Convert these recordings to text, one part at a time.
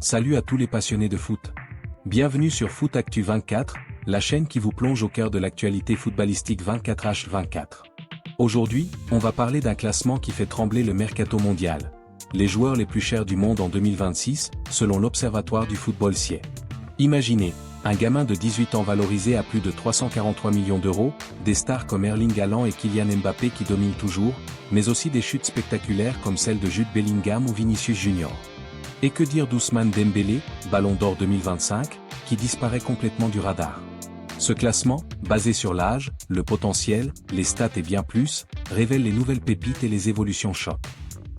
Salut à tous les passionnés de foot. Bienvenue sur Foot Actu 24, la chaîne qui vous plonge au cœur de l'actualité footballistique 24h24. Aujourd'hui, on va parler d'un classement qui fait trembler le mercato mondial. Les joueurs les plus chers du monde en 2026, selon l'Observatoire du football SIE. Imaginez, un gamin de 18 ans valorisé à plus de 343 millions d'euros, des stars comme Erling Haaland et Kylian Mbappé qui dominent toujours, mais aussi des chutes spectaculaires comme celle de Jude Bellingham ou Vinicius Junior. Et que dire d'Ousmane Dembélé, Ballon d'Or 2025, qui disparaît complètement du radar. Ce classement, basé sur l'âge, le potentiel, les stats et bien plus, révèle les nouvelles pépites et les évolutions choc.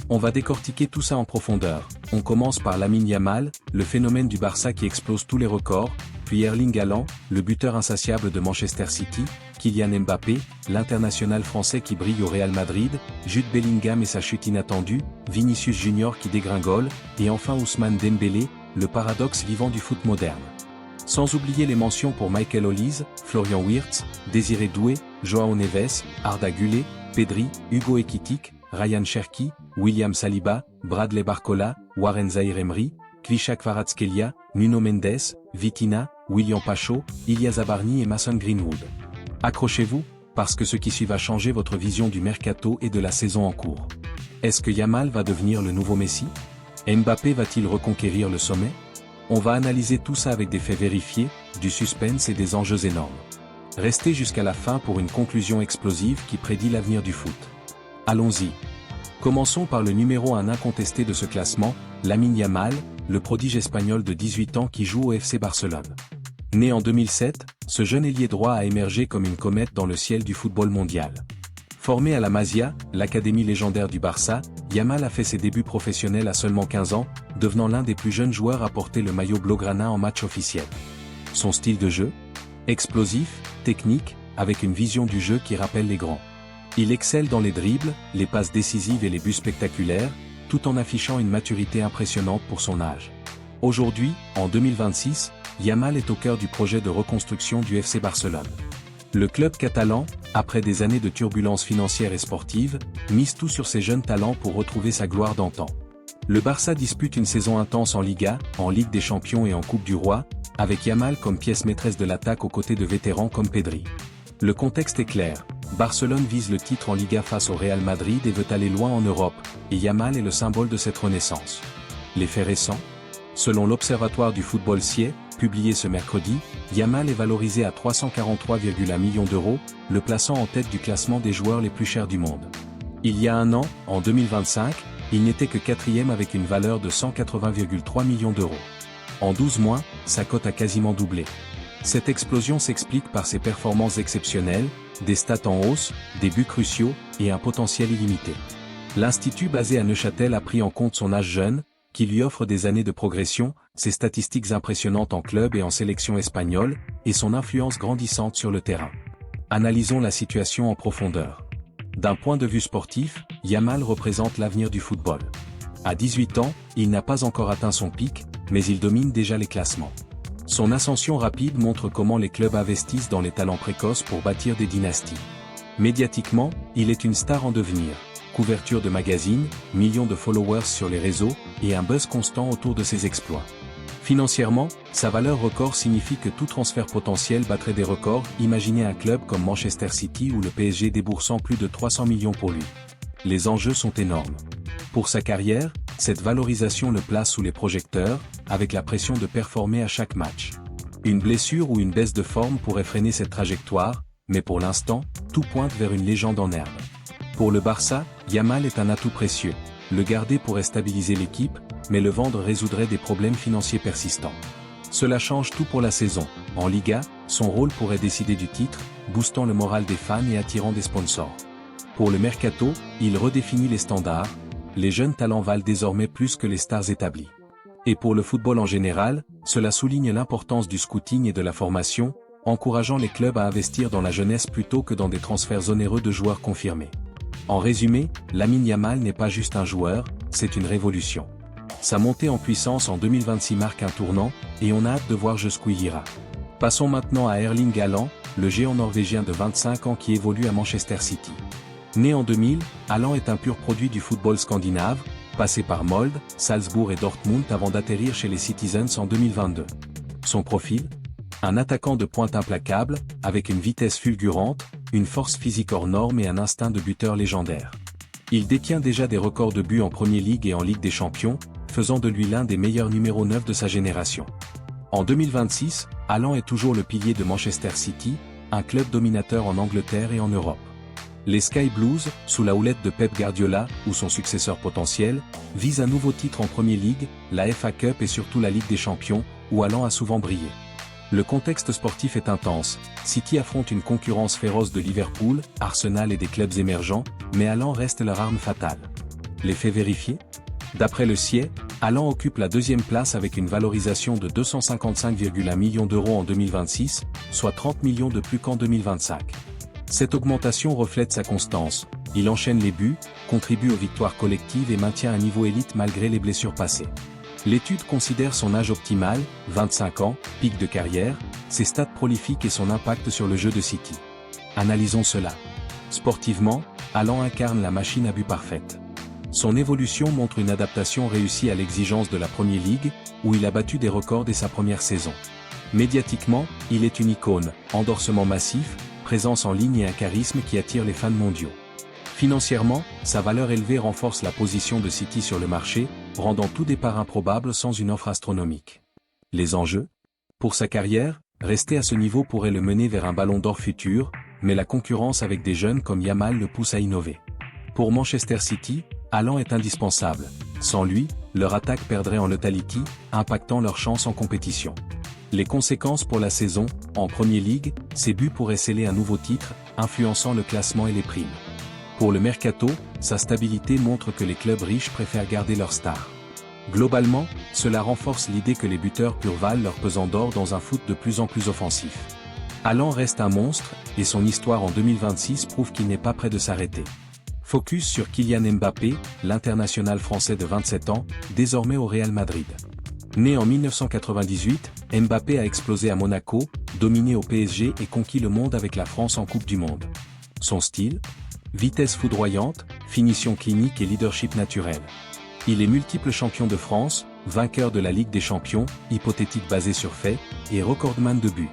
On va décortiquer tout ça en profondeur. On commence par Lamine Yamal, le phénomène du Barça qui explose tous les records, puis Erling Haaland, le buteur insatiable de Manchester City, Kylian Mbappé, l'international français qui brille au Real Madrid, Jude Bellingham et sa chute inattendue, Vinicius Junior qui dégringole, et enfin Ousmane Dembélé, le paradoxe vivant du foot moderne. Sans oublier les mentions pour Michael Olise, Florian Wirtz, Désiré Doué, Joao Neves, Arda Güler, Pedri, Hugo Ekitike, Ryan Cherki, William Saliba, Bradley Barcola, Warren Zaïre-Emery, Kvicha Kvaratskhelia, Nuno Mendes, Vitinha, William Pacho, Ilya Zabarny et Mason Greenwood. Accrochez-vous, parce que ce qui suit va changer votre vision du mercato et de la saison en cours. Est-ce que Yamal va devenir le nouveau Messi? Mbappé va-t-il reconquérir le sommet? On va analyser tout ça avec des faits vérifiés, du suspense et des enjeux énormes. Restez jusqu'à la fin pour une conclusion explosive qui prédit l'avenir du foot. Allons-y. Commençons par le numéro 1 incontesté de ce classement, Lamine Yamal, le prodige espagnol de 18 ans qui joue au FC Barcelone. Né en 2007, ce jeune ailier droit a émergé comme une comète dans le ciel du football mondial. Formé à la Masia, l'académie légendaire du Barça, Yamal a fait ses débuts professionnels à seulement 15 ans, devenant l'un des plus jeunes joueurs à porter le maillot blaugrana en match officiel. Son style de jeu? Explosif, technique, avec une vision du jeu qui rappelle les grands. Il excelle dans les dribbles, les passes décisives et les buts spectaculaires, tout en affichant une maturité impressionnante pour son âge. Aujourd'hui, en 2026, Yamal est au cœur du projet de reconstruction du FC Barcelone. Le club catalan, après des années de turbulences financières et sportives, mise tout sur ses jeunes talents pour retrouver sa gloire d'antan. Le Barça dispute une saison intense en Liga, en Ligue des Champions et en Coupe du Roi, avec Yamal comme pièce maîtresse de l'attaque aux côtés de vétérans comme Pedri. Le contexte est clair, Barcelone vise le titre en Liga face au Real Madrid et veut aller loin en Europe, et Yamal est le symbole de cette renaissance. Les faits récents? Selon l'Observatoire du football SIE, publié ce mercredi, Yamal est valorisé à 343,1 millions d'euros, le plaçant en tête du classement des joueurs les plus chers du monde. Il y a un an, en 2025, il n'était que quatrième avec une valeur de 180,3 millions d'euros. En 12 mois, sa cote a quasiment doublé. Cette explosion s'explique par ses performances exceptionnelles, des stats en hausse, des buts cruciaux, et un potentiel illimité. L'Institut basé à Neuchâtel a pris en compte son âge jeune, qui lui offre des années de progression, ses statistiques impressionnantes en club et en sélection espagnole, et son influence grandissante sur le terrain. Analysons la situation en profondeur. D'un point de vue sportif, Yamal représente l'avenir du football. À 18 ans, il n'a pas encore atteint son pic, mais il domine déjà les classements. Son ascension rapide montre comment les clubs investissent dans les talents précoces pour bâtir des dynasties. Médiatiquement, il est une star en devenir. Couverture de magazines, millions de followers sur les réseaux, et un buzz constant autour de ses exploits. Financièrement, sa valeur record signifie que tout transfert potentiel battrait des records. Imaginez un club comme Manchester City ou le PSG déboursant plus de 300 millions pour lui. Les enjeux sont énormes. Pour sa carrière, cette valorisation le place sous les projecteurs, avec la pression de performer à chaque match. Une blessure ou une baisse de forme pourrait freiner cette trajectoire, mais pour l'instant, tout pointe vers une légende en herbe. Pour le Barça, Yamal est un atout précieux. Le garder pourrait stabiliser l'équipe, mais le vendre résoudrait des problèmes financiers persistants. Cela change tout pour la saison. En Liga, son rôle pourrait décider du titre, boostant le moral des fans et attirant des sponsors. Pour le mercato, il redéfinit les standards. Les jeunes talents valent désormais plus que les stars établies. Et pour le football en général, cela souligne l'importance du scouting et de la formation, encourageant les clubs à investir dans la jeunesse plutôt que dans des transferts onéreux de joueurs confirmés. En résumé, Lamine Yamal n'est pas juste un joueur, c'est une révolution. Sa montée en puissance en 2026 marque un tournant, et on a hâte de voir jusqu'où il ira. Passons maintenant à Erling Haaland, le géant norvégien de 25 ans qui évolue à Manchester City. Né en 2000, Haaland est un pur produit du football scandinave, passé par Molde, Salzbourg et Dortmund avant d'atterrir chez les Citizens en 2022. Son profil ? Un attaquant de pointe implacable, avec une vitesse fulgurante, une force physique hors norme et un instinct de buteur légendaire. Il détient déjà des records de buts en Premier League et en Ligue des Champions, faisant de lui l'un des meilleurs numéro 9 de sa génération. En 2026, Haaland est toujours le pilier de Manchester City, un club dominateur en Angleterre et en Europe. Les Sky Blues, sous la houlette de Pep Guardiola, ou son successeur potentiel, visent un nouveau titre en Premier League, la FA Cup et surtout la Ligue des Champions, où Haaland a souvent brillé. Le contexte sportif est intense. City affronte une concurrence féroce de Liverpool, Arsenal et des clubs émergents, mais Haaland reste leur arme fatale. Les faits vérifiés ? D'après le CIE, Haaland occupe la deuxième place avec une valorisation de 255,1 millions d'euros en 2026, soit 30 millions de plus qu'en 2025. Cette augmentation reflète sa constance. Il enchaîne les buts, contribue aux victoires collectives et maintient un niveau élite malgré les blessures passées. L'étude considère son âge optimal, 25 ans, pic de carrière, ses stats prolifiques et son impact sur le jeu de City. Analysons cela. Sportivement, Haaland incarne la machine à but parfaite. Son évolution montre une adaptation réussie à l'exigence de la Premier League, où il a battu des records dès sa première saison. Médiatiquement, il est une icône, endorsement massif, présence en ligne et un charisme qui attire les fans mondiaux. Financièrement, sa valeur élevée renforce la position de City sur le marché, rendant tout départ improbable sans une offre astronomique. Les enjeux ? Pour sa carrière, rester à ce niveau pourrait le mener vers un ballon d'or futur, mais la concurrence avec des jeunes comme Yamal le pousse à innover. Pour Manchester City, Haaland est indispensable. Sans lui, leur attaque perdrait en lethality, impactant leurs chances en compétition. Les conséquences pour la saison, en Premier League, ses buts pourraient sceller un nouveau titre, influençant le classement et les primes. Pour le mercato, sa stabilité montre que les clubs riches préfèrent garder leurs stars. Globalement, cela renforce l'idée que les buteurs purs valent leur pesant d'or dans un foot de plus en plus offensif. Haaland reste un monstre, et son histoire en 2026 prouve qu'il n'est pas prêt de s'arrêter. Focus sur Kylian Mbappé, l'international français de 27 ans, désormais au Real Madrid. Né en 1998, Mbappé a explosé à Monaco, dominé au PSG et conquis le monde avec la France en Coupe du Monde. Son style ? Vitesse foudroyante, finition clinique et leadership naturel. Il est multiple champion de France, vainqueur de la Ligue des Champions, hypothétique basée sur faits, et recordman de buts.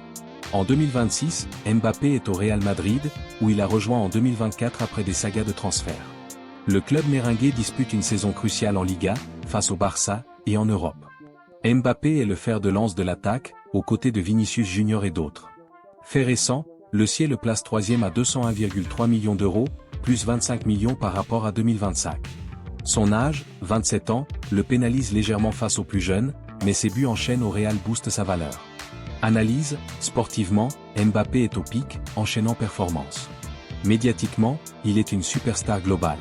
En 2026, Mbappé est au Real Madrid, où il a rejoint en 2024 après des sagas de transfert. Le club merengue dispute une saison cruciale en Liga, face au Barça, et en Europe. Mbappé est le fer de lance de l'attaque, aux côtés de Vinicius Junior et d'autres. Fait récent, le CIE le place 3e à 201,3 millions d'euros, plus 25 millions par rapport à 2025. Son âge, 27 ans, le pénalise légèrement face aux plus jeunes, mais ses buts en chaîne au Real boostent sa valeur. Analyse, sportivement, Mbappé est au pic, enchaînant performances. Médiatiquement, il est une superstar globale.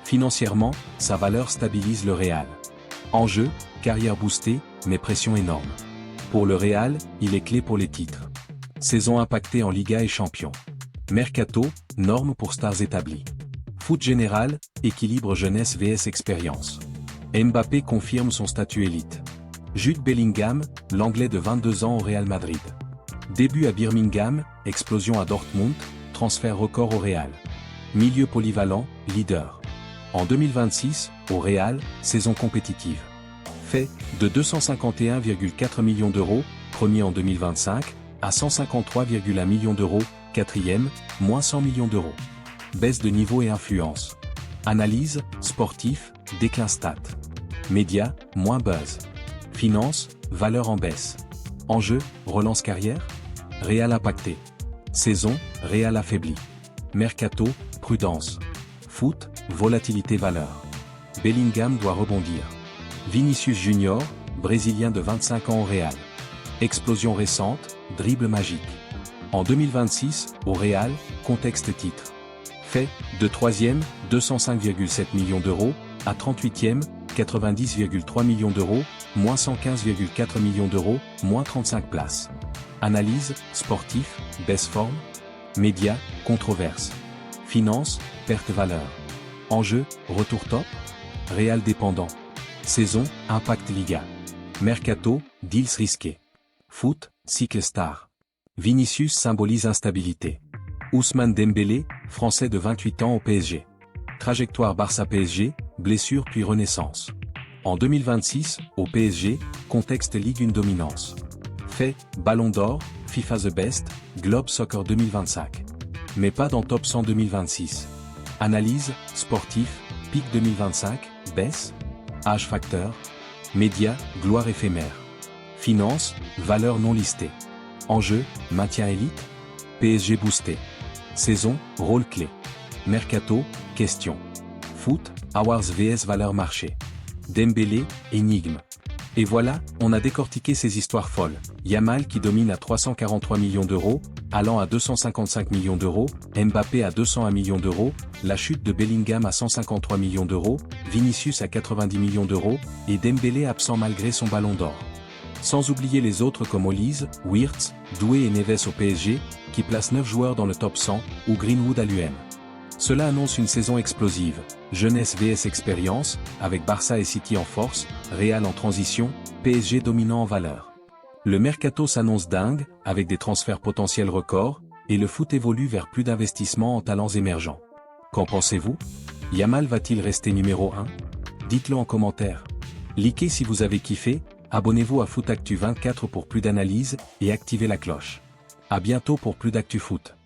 Financièrement, sa valeur stabilise le Real. Enjeu, carrière boostée, mais pression énorme. Pour le Real, il est clé pour les titres. Saison impactée en Liga et Champions. Mercato, norme pour stars établies. Foot général, équilibre jeunesse vs expérience. Mbappé confirme son statut élite. Jude Bellingham, l'anglais de 22 ans au Real Madrid. Début à Birmingham, explosion à Dortmund, transfert record au Real. Milieu polyvalent, leader. En 2026, au Real, saison compétitive. Fait, de 251,4 millions d'euros, premier en 2025, à 153,1 millions d'euros, quatrième, moins 100 millions d'euros. Baisse de niveau et influence. Analyse, sportif, déclin stat. Médias, moins buzz. Finance, valeur en baisse. Enjeu, relance carrière. Real impacté. Saison, Real affaibli. Mercato, prudence. Foot, volatilité valeur. Bellingham doit rebondir. Vinicius Junior, brésilien de 25 ans au Real. Explosion récente, dribble magique. En 2026, au Real, contexte titre. Fait, de 3e, 205,7 millions d'euros, à 38e, 90,3 millions d'euros, moins 115,4 millions d'euros, moins 35 places. Analyse, sportif, baisse forme. Médias, controverse. Finance, perte valeur. Enjeu, retour top. Real dépendant. Saison, impact Liga. Mercato, deals risqués. Foot, cycle star. Vinicius symbolise instabilité. Ousmane Dembélé, français de 28 ans au PSG. Trajectoire Barça-PSG, blessure puis renaissance. En 2026, au PSG, contexte Ligue 1 dominance. Fait, Ballon d'Or, FIFA The Best, Globe Soccer 2025. Mais pas dans Top 100 2026. Analyse, sportif, pic 2025, baisse, âge facteur, médias, gloire éphémère. Finance, valeur non listée. Enjeu, maintien élite, PSG boosté. Saison, rôle clé. Mercato, question. Foot, Awards vs valeur marché. Dembélé, énigme. Et voilà, on a décortiqué ces histoires folles. Yamal qui domine à 343 millions d'euros, Haaland à 255 millions d'euros, Mbappé à 201 millions d'euros, la chute de Bellingham à 153 millions d'euros, Vinicius à 90 millions d'euros, et Dembélé absent malgré son ballon d'or. Sans oublier les autres comme Olise, Wirtz, Doué et Neves au PSG, qui placent 9 joueurs dans le top 100, ou Greenwood à l'UM. Cela annonce une saison explosive, jeunesse vs expérience, avec Barça et City en force, Real en transition, PSG dominant en valeur. Le mercato s'annonce dingue, avec des transferts potentiels records, et le foot évolue vers plus d'investissements en talents émergents. Qu'en pensez-vous? Yamal va-t-il rester numéro 1? Dites-le en commentaire. Likez si vous avez kiffé, abonnez-vous à Foot Actu 24 pour plus d'analyses, et activez la cloche. À bientôt pour plus d'actu foot.